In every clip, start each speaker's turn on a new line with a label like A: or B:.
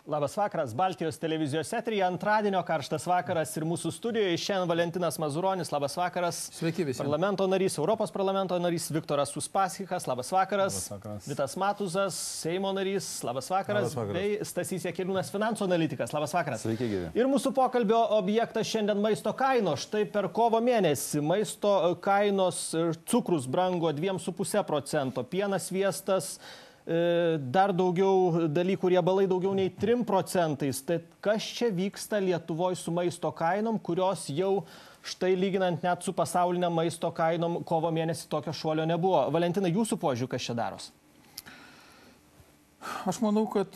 A: Labas vakaras, Baltijos televizijos eteryje, antradienio karštas vakaras ir mūsų studijoje šiandien Valentinas Mazuronis, labas vakaras.
B: Sveiki visi.
A: Parlamento narys, Europos parlamento narys Viktoras Uspaskichas, labas vakaras.
C: Labas vakaras.
A: Vitas Matuzas, Seimo narys, labas vakaras.
C: Labas vakaras.
A: Bei Stasys Jakeliūnas, finansų analitikas, labas vakaras.
C: Sveiki, gyvi.
A: Ir mūsų pokalbio objektas šiandien maisto kainos. Štai per kovo mėnesį maisto kainos cukrus brango 2,5%, pienas, sviestas, dar daugiau dalykų, riebalai daugiau nei 3%. Tai kas čia vyksta Lietuvoje su maisto kainom, kurios jau štai lyginant net su pasaulinė maisto kainom kovo mėnesį tokio šuolio nebuvo. Valentina, jūsų požiūrį, kas čia daros?
B: Aš manau, kad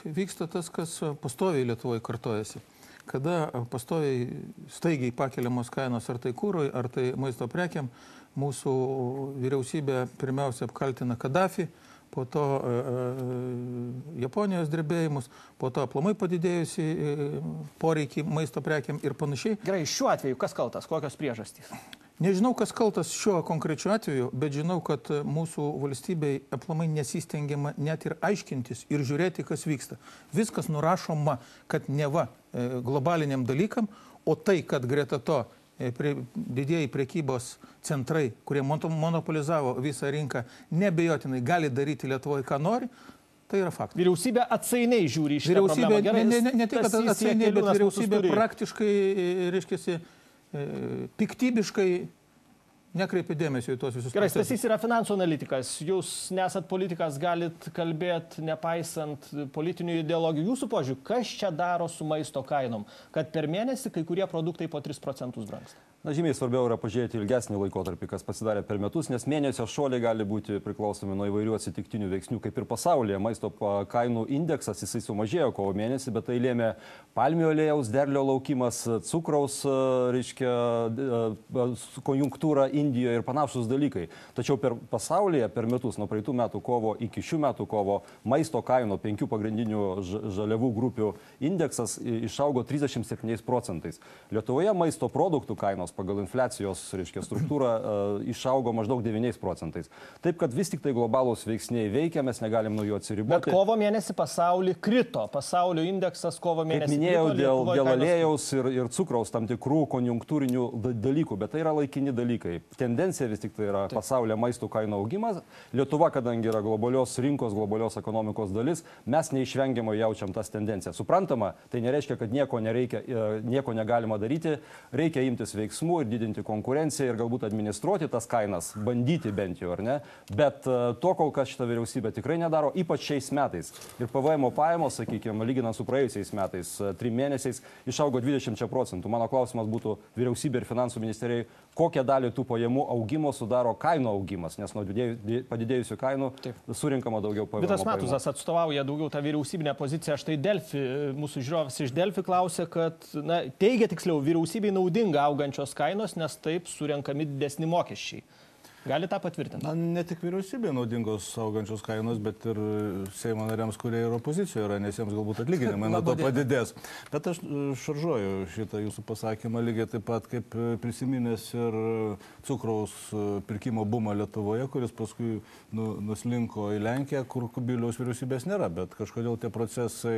B: vyksta tas, kas pastoviai Lietuvoje kartojasi. Kada pastoviai staigiai pakeliamos kainos, ar tai kūrui, ar tai maisto prekiam, mūsų vyriausybė pirmiausia apkaltina Kadafį, po to Japonijos drebėjimus, po to aplamai padidėjusi poreikį maisto prekiam ir panašiai.
A: Gerai, šiuo atveju kas kaltas, kokios priežastys?
B: Nežinau, kas kaltas šiuo konkrečiu atveju, bet žinau, kad mūsų valstybei aplamai nesistengiama net ir aiškintis ir žiūrėti, kas vyksta. Viskas nurašoma, kad neva globaliniam dalykam, o tai, kad greta to didieji prekybos centrai, kurie monopolizavo visą rinką, nebejotinai gali daryti Lietuvoje, ką nori, tai yra faktas.
A: Vyriausybė atsainiai žiūri į šitą problemą. Gerai,
B: ne tik atsainiai, bet vyriausybė praktiškai, reiškiasi, piktybiškai nekreipia dėmesio į tuos visus.
A: Gerai, Stasys yra finansų analitikas. Jūs nesat politikas, galit kalbėti nepaisant politinių ideologijų. Jūsų požiūrį, kas čia daro su maisto kainom, kad per mėnesį kai kurie produktai po 3% brangsta?
C: Na, žymiai svarbiau yra pažiūrėti ilgesnį laikotarpį, kas pasidarė per metus, nes mėnesio šuoliai gali būti priklausomi nuo įvairių atsitiktinių veiksnių, kaip ir pasaulyje. Maisto kainų indeksas, jisai sumažėjo kovo mėnesį, bet tai lėmė palmių aliejaus derlio laukimas, cukraus, reiškia, konjunktūra Indijoje ir panašus dalykai. Tačiau per pasaulyje per metus, nuo praeitų metų kovo iki šių metų kovo, maisto kainų 5 pagrindinių žaliavų grupių indeksas išaugo 37%. Lietuvoje maisto produktų kainos pagal infliacijos, reiškia, struktūrą išaugo maždaug 9%. Taip, kad vis tik tai globalūs veiksniai veikia, mes negalim nuo jų atsiriboti.
A: Bet kovo mėnesį pasaulį krito. Pasaulio indeksas kovo mėnesį
C: krito. Kaip minėjau, dėl aliejaus ir cukraus tam tikrų konjunktūrinių dalykų, bet tai yra laikini dalykai. Tendencija vis tik tai yra pasaulyje maisto kainų augimas. Lietuva, kadangi yra globalios rinkos, globalios ekonomikos dalis, mes neišvengiamai jaučiam tas tendencijas. Suprantama, tai nereiškia, kad nieko negalima daryti, reikia imtis veiksmų ir didinti konkurenciją ir galbūt administruoti tas kainas, bandyti bent jau, ar ne? Bet to kol kas šita vyriausybė tikrai nedaro, ypač šiais metais. Ir PVM pajamos, sakykime, lyginant su praėjusiais metais, 3 mėnesiais, išaugo 20%. Mano klausimas būtų vyriausybė ir finansų ministerijai, kokią dalį tų pajamų augimo sudaro kainų augimas, nes nuo padidėjusių kainų surinkama daugiau PVM.
A: Vitas Matuzas atstovauja daugiau tą vyriausybinę poziciją. Štai Delfi, mūsų žiūrovas iš Delfi klausė, kad, teigia tiksliau, vyriausybei naudinga augančios kainos, nes taip surenkami didesni mokesčiai. Gali tą patvirtinti?
D: Na, ne tik vyriausybė naudingos augančios kainos, bet ir Seimo nariams, kurie ir opozicijoje yra, nes jiems galbūt atlyginimai nuo to padidės. Bet aš šaržuoju šitą jūsų pasakymą lygiai taip pat, kaip prisiminęs ir cukraus pirkimo bumą Lietuvoje, kuris paskui nuslinko į Lenkiją, kur Kubiliaus vyriausybės nėra, bet kažkodėl tie procesai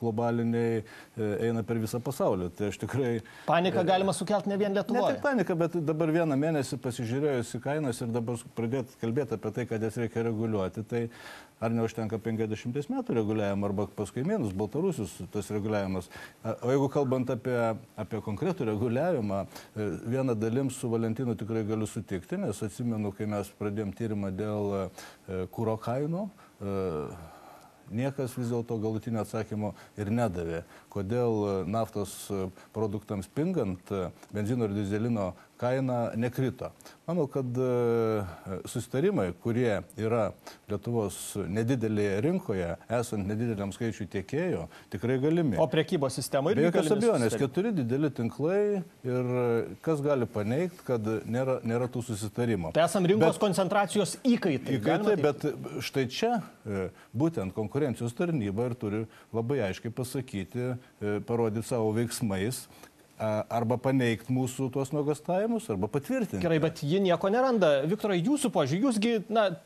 D: globaliniai eina per visą pasaulį. Tai aš tikrai...
A: Paniką galima sukelti ne vien Lietuvoje.
D: Ne tik paniką, bet dabar vieną mėnesį pasižiūrėjus į kainas ir dabar pradėti kalbėti apie tai, kad jas reikia reguliuoti, tai ar neužtenka 50 metų reguliavimo, arba paskui mėnus Baltarusius tas reguliavimas. O jeigu kalbant apie konkretų reguliavimą, vieną dalim su Valentinu tikrai galiu sutikti, nes atsimenu, kai mes pradėjom tyrimą dėl kuro kainų, niekas vis dėlto galutinio atsakymo ir nedavė, kodėl naftos produktams pingant benzino ir dizelino kaina nekrito. Manau, kad susitarimai, kurie yra Lietuvos nedidelėje rinkoje, esant nedideliam skaičiui tiekėjų, tikrai galimi.
A: O prekybos sistema irgi
D: be jokios abejonės, 4 dideli tinklai ir kas gali paneigti, kad nėra tų susitarimų.
A: Tai esam rinkos koncentracijos įkaitai.
D: Įkaitai, bet štai čia būtent konkurencijos tarnyba ir turi labai aiškiai pasakyti, parodyti savo veiksmais, arba paneigti mūsų tuos nuogastavimus, arba patvirtinti.
A: Gerai, bet ji nieko neranda. Viktorai, jūsų požiūrį, jūsgi,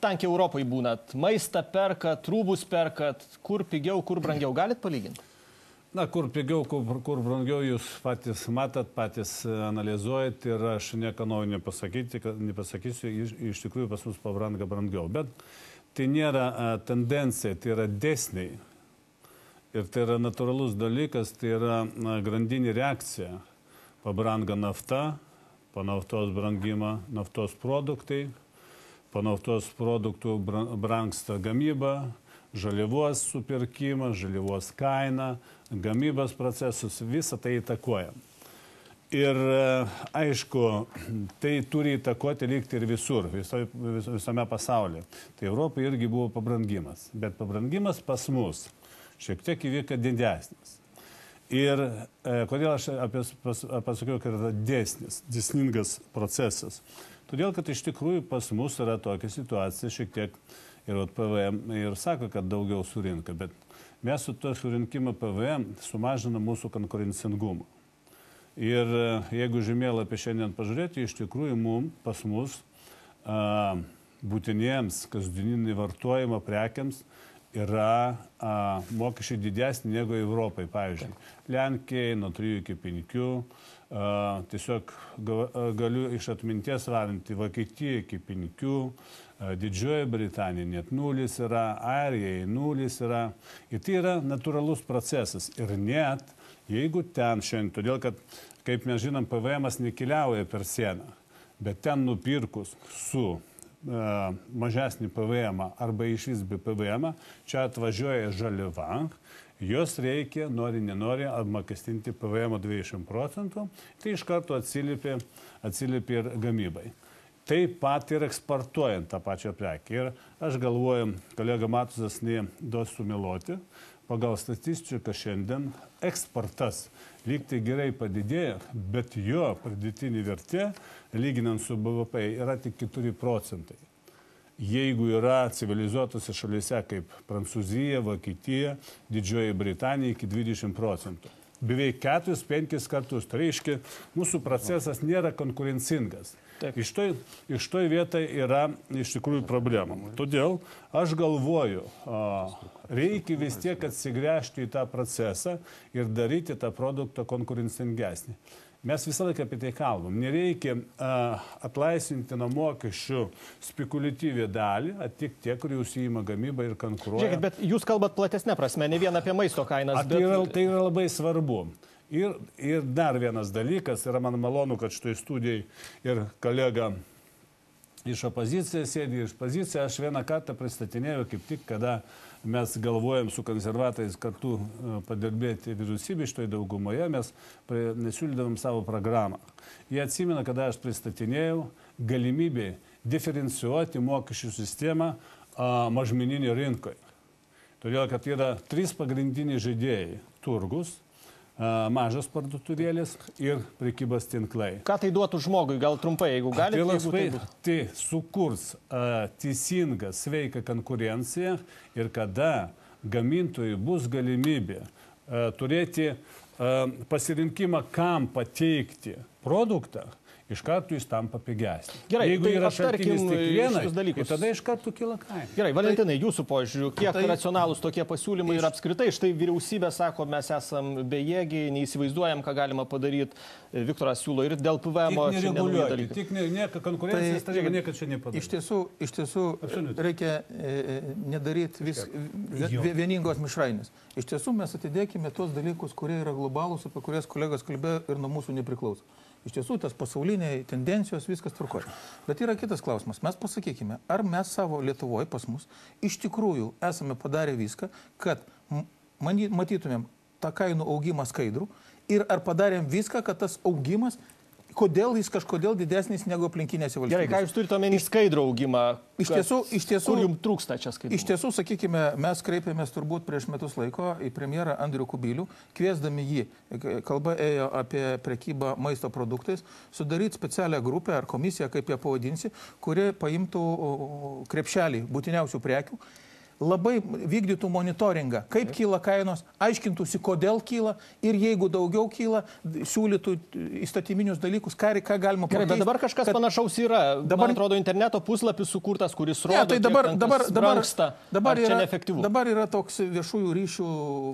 A: tankiai Europai būnat, maistą perkat, rūbus perkat, kur pigiau, kur brangiau, galit palyginti?
E: Na, kur pigiau, kur brangiau, jūs patys matot, patys analizuojat ir aš nieko naujo nepasakysiu, iš tikrųjų pas mus pabranga brangiau. Bet tai nėra tendencija, tai yra dėsniai. Ir tai yra natūralus dalykas, tai yra grandinė reakcija. Pabranga nafta, po naftos brangimą naftos produktai, po naftos produktų brangsta gamyba, žaliavos supirkimas, žaliavos kaina, gamybos procesus, visą tai įtakoja. Ir aišku, tai turi įtakoti lygti ir visur, visame pasaulyje. Tai Europai irgi buvo pabrangimas, bet pabrangimas pas mus šiek tiek įvyko didesnis. Ir kodėl aš pasakiau, kad yra dėsningas procesas? Todėl, kad iš tikrųjų pas mus yra tokia situacija šiek tiek, ir PVM ir sako, kad daugiau surinka, bet mes su to surinkimo PVM sumažinam mūsų konkurencingumą. Ir jeigu žemėlapį šiandien pažiūrėti, iš tikrųjų pas mus būtiniems kasdieninį vartojimą prekiams yra mokesčiai didesni negu Europai, pavyzdžiui. Lenkijai nuo 3 iki 5, tiesiog galiu iš atminties varinti, Vokietija iki 5, Didžioji Britanija net 0 yra, Airijai 0 yra. Ir tai yra natūralus procesas. Ir net jeigu ten šiandien, todėl kad, kaip mes žinom, PVM-as nekeliauja per sieną, bet ten nupirkus su mažesnį PVM arba iš vis be PVM, čia atvažiuoja žaliava, jos reikia, nori, nenori, apmokestinti PVM 20%, tai iš karto atsiliepia ir gamybai. Taip pat ir eksportuojant tą pačią prekę. Ir aš galvoju, kolega Matusas neduos sumeluoti, pagal statistiką šiandien eksportas lyg tai gerai padidėjo, bet jo pridėtinė vertė, lyginant su BVP, yra tik 4%. Jeigu yra civilizuotose šalyse kaip Prancūzija, Vokietija, Didžioji Britanija iki 20%. Beveik 4-5 kartus. Tai reiškia, mūsų procesas nėra konkurencingas. Iš toj vietai yra iš tikrųjų problema. Todėl aš galvoju, reikia vis tiek atsigręžti į tą procesą ir daryti tą produktą konkurencingesnį. Mes visą laiką apie tai kalbam. Nereikia atlaisvinti nuo mokesčių spekuliatyvią dalį, tik tie, kurie užsiima gamybą ir konkuruoja.
A: Žiūrėkit, bet jūs kalbat platesnė prasme, ne vien apie maisto kainas.
E: Tai yra labai svarbu. Ir dar vienas dalykas, yra man malonu, kad šitoj studijai ir kolega iš opozicijos sėdi, iš pozicijos. Aš vieną kartą pristatinėjau, kaip tik, kada mes galvojam su konservatoriais kartu padirbėti vyriausybė šitoj daugumoje, mes nesiūlydavom savo programą. Jie atsimena, kada aš pristatinėjau galimybę diferencijuoti mokesčių sistemą mažmeninėje rinkoje. Todėl, kad yra 3 pagrindiniai žaidėjai - turgus, mažas parduotuvėlės ir prekybos tinklai.
A: Ką tai duotų žmogui? Gal trumpai, jeigu galite?
E: Tai sukurs teisingą, sveiką konkurenciją ir kada gamintojui bus galimybė turėti pasirinkimą, kam pateikti produktą, iš karto jis tampa pigesnis.
A: Gerai,
E: jeigu
A: tai
E: yra šaltinis tik vienas
A: dalykus,
E: tai tada iš karto kyla kaina.
A: Gerai, Valentinai, jūsų požiūriu, kiek racionalūs tokie pasiūlymai ir apskritai, štai vyriausybė sako, mes esam bejėgiai, neįsivaizduojam, ką galima padaryti. Viktoras siūlo ir dėl PVM-o.
E: Tik nereguliuoti, tik nieko konkurencijos, tai niekad čia nepadaryti.
B: Iš tiesų reikia nedaryti vieningos mišrainės. Iš tiesų mes atidėkime tos dalykus, kurie yra globalūs, apie kurias kolegos kalbėjo ir nuo mūsų nepriklauso. Iš tiesų, tas pasauliniai tendencijos, viskas tvarkoja. Bet yra kitas klausimas. Mes pasakykime, ar mes savo Lietuvoje pas mus iš tikrųjų esame padarę viską, kad matytumėm tą kainų augimą skaidrų ir ar padarėm viską, kad tas augimas, kodėl jis kažkodėl didesnis negu aplinkinėse valstybėse.
A: Gerai, ką jūs turite omeny skaidrų augimą?
B: Iš tiesų,
A: kur jums trūksta čia skaidrumo?
B: Iš tiesų, sakykime, mes kreipėmės turbūt prieš metus laiko į premjerą Andrių Kubilių, kviesdami jį, kalba ėjo apie prekybą maisto produktais, sudaryti specialią grupę ar komisiją, kaip ją pavadinsi, kuri paimtų krepšelį būtiniausių prekių, labai vykdytų monitoringą, kaip kyla kainos, aiškintųsi, kodėl kyla ir jeigu daugiau kyla, siūlytų įstatyminius dalykus, ką galima
A: pakeisti. Bet dabar kažkas panašaus yra. Man atrodo, interneto puslapis sukurtas, kuris rodo,
B: tai
A: dabar čia neefektyvu.
B: Dabar yra toks viešųjų ryšių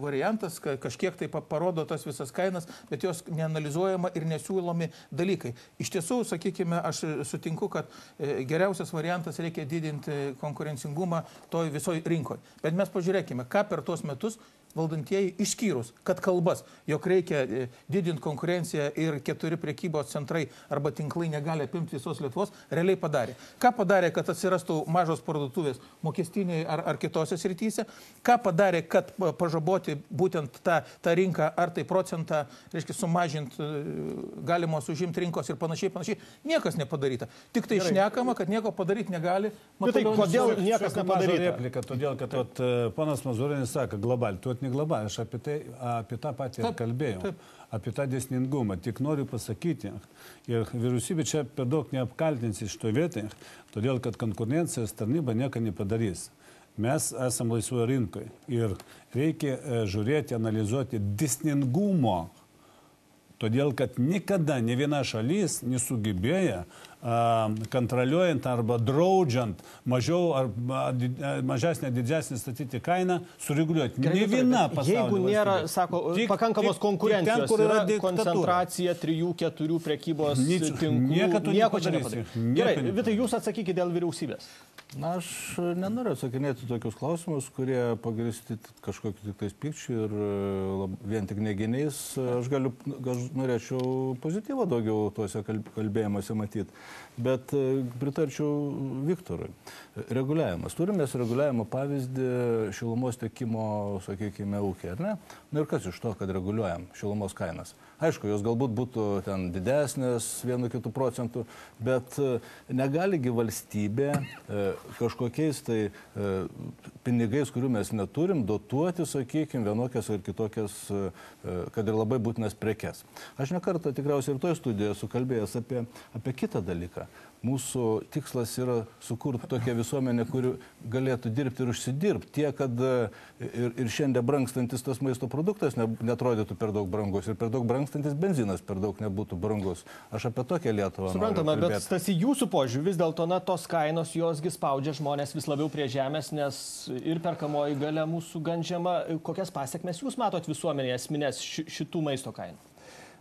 B: variantas, kažkiek tai parodo tas visas kainas, bet jos neanalizuojama ir nesiūlomi dalykai. Iš tiesų, sakykime, aš sutinku, kad geriausias variantas reikia didinti konkurencingumą toj visoj rinkoje. Bet mes pažiūrėkime, ką per tuos metus valdantieji išskyrus, kad kalbas, jog reikia didinti konkurenciją ir 4 prekybos centrai arba tinklai negali apimti visos Lietuvos, realiai padarė. Ką padarė, kad atsirastų mažos parduotuvės mokestiniai ar kitose srityse? Ką padarė, kad pažaboti būtent tą rinką, ar tai procentą, reiškia, sumažinti galimos užimti rinkos ir panašiai? Niekas nepadaryta. Tik tai šnekama, kad nieko padaryti negali.
A: Tai kodėl niekas nepadaryta?
E: Replika, todėl, kad ponas Mazurinis sako, globaliai, tu ne globaliai, aš apie tą patį kalbėjau, apie tą dėsningumą. Tik noriu pasakyti, ir vyriausybė čia per daug neapkaltins iš to vietai, todėl, kad konkurencijos tarnyba nieko nepadarys. Mes esame laisvoje rinkoje ir reikia žiūrėti, analizuoti dėsningumo, todėl, kad niekada ne viena šalis nesugebėjo kontroliuojant arba draudžiant mažiau ar mažesnę, didesnę statyti kainą, sureguliuoti. Ne viena pasaulio
A: jeigu nėra, sako, pakankamos konkurencijos,
E: ten, kur yra
A: koncentracija 3-4 prekybos tinklų, nieko čia nepadarys. Gerai, Vitai, jūs atsakykite dėl vyriausybės.
D: Na, aš nenoriu atsakinėti tokius klausimus, kurie pagrįsti kažkokiu tik tais pykčiu ir vien tik neginiais. Aš norėčiau pozityvą daugiau tuose kalbėjimuose matyti. Bet pritarčiau Viktorui. Reguliavimas. Turime reguliavimo pavyzdį šilumos tiekimo, sakykime, ūkį, ar ne? Na ir kas iš to, kad reguliuojam šilumos kainas? Aišku, jos galbūt būtų ten didesnės 1-2 procentų, bet negaligi valstybė kažkokiais tai pinigais, kurių mes neturim, dotuoti, sakykime, vienokias ar kitokias, kad ir labai būtinas prekes. Aš nekartą tikriausiai ir toje studijoje sukalbėjęs apie kitą dalyką. Mūsų tikslas yra sukurti tokią visuomenę, kuri galėtų dirbti ir užsidirbti. Tie, kad ir šiandien brangstantis tas maisto produktas neatrodytų per daug brangus ir per daug brangstantis benzinas per daug nebūtų brangus. Aš apie tokią Lietuvą
A: suprantama, bet tas į jūsų požiūrį vis dėlto, tos kainos, josgi spaudžia žmonės vis labiau prie žemės, nes ir perkamoji galia mūsų gan žema. Kokias pasiekmes jūs matot visuomenėje esminės šitų maisto kainų?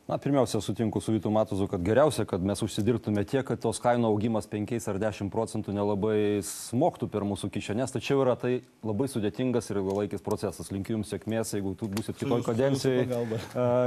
C: Na, pirmiausia, sutinku su Vytu Matuzu, kad geriausia, kad mes užsidirbtume tiek, kad tos kainų augimas 5 ar 10 procentų nelabai smoktų per mūsų kišenės, tačiau yra tai labai sudėtingas ir ilgalaikis procesas. Linkiu jums sėkmės, jeigu tu būsit kitoj kadencijoje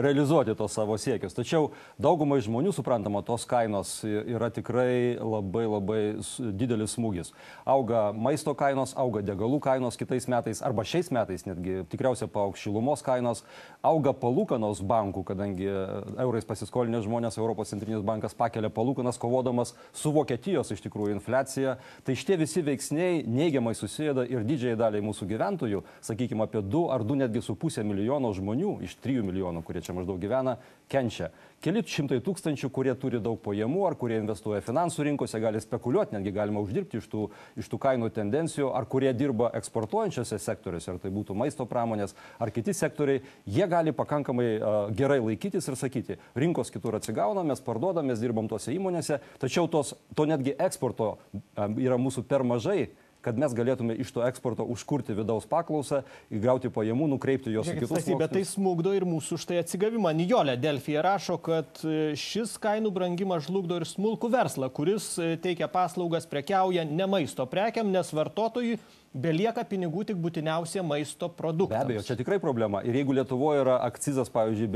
C: realizuoti tos savo siekius. Tačiau daugumai žmonių, suprantama, tos kainos yra tikrai labai didelis smūgis. Auga maisto kainos, auga degalų kainos kitais metais, arba šiais metais netgi tikriausiai paaugs šilumos kainos, auga palūkanos bankų, kadangi eurais pasiskolinę žmonės, Europos centrinis bankas pakelia palūkanas, kovodamas su Vokietijos iš tikrųjų infliacija. Tai šitie visi veiksniai neigiamai susėda ir didžiai daliai mūsų gyventojų, sakykime, apie 2 ar 2,5 milijono žmonių iš 3 milijonų, kurie čia maždaug gyvena, kenčia. Keli šimtai tūkstančių, kurie turi daug pajamų ar kurie investuoja finansų rinkose, gali spekuliuoti, netgi galima uždirbti iš tų kainų tendencijų, ar kurie dirba eksportuojančiose sektoriuose, ar tai būtų maisto pramonės, ar kiti sektoriai, jie gali pakankamai gerai laikytis ir sakyti, rinkos kitur atsigauna, mes parduodam, mes dirbam tose įmonėse, tačiau to netgi eksporto yra mūsų per mažai, kad mes galėtume iš to eksporto užkurti vidaus paklausą, įgauti pajamų, nukreipti jos į kitus sluoksnius.
A: Bet tai smukdo ir mūsų štai atsigavimą. Nijolė Delfyje rašo, kad šis kainų brangimas žlugdo ir smulkų verslą, kuris teikia paslaugas, prekiauja ne maisto prekiam, nes vartotojui belieka pinigų tik būtiniausia maisto produktams.
C: Be abejo, čia tikrai problema. Ir jeigu Lietuvoje yra akcizas, pavyzdžiui,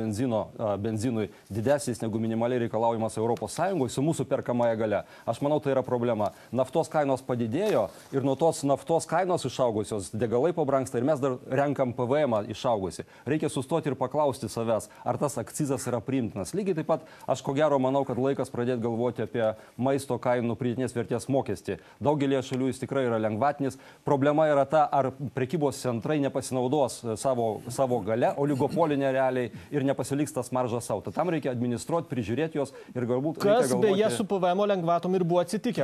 C: benzinui didesnis negu minimaliai reikalaujamas Europos Sąjungoje su mūsų perkamąja galia, aš manau, tai yra problema. Naftos kainos padidėjo ir nuo tos naftos kainos išaugusios degalai pabrangsta ir mes dar renkam PVM išaugusi. Reikia sustoti ir paklausti savęs, ar tas akcizas yra priimtinas. Lygiai taip pat aš ko gero manau, kad laikas pradėti galvoti apie maisto kainų pridėtinės vertės mokestį. Daugelį šalių jis tikrai yra lengvatinis. Problema yra ta, ar prekybos centrai nepasinaudos savo gale, oligopolinė realiai ir nepasiliks tas maržas savo. Tam reikia administruoti, prižiūrėti jos ir galbūt...
A: Kas beje su PVM lengvatom ir buvo atsitikę.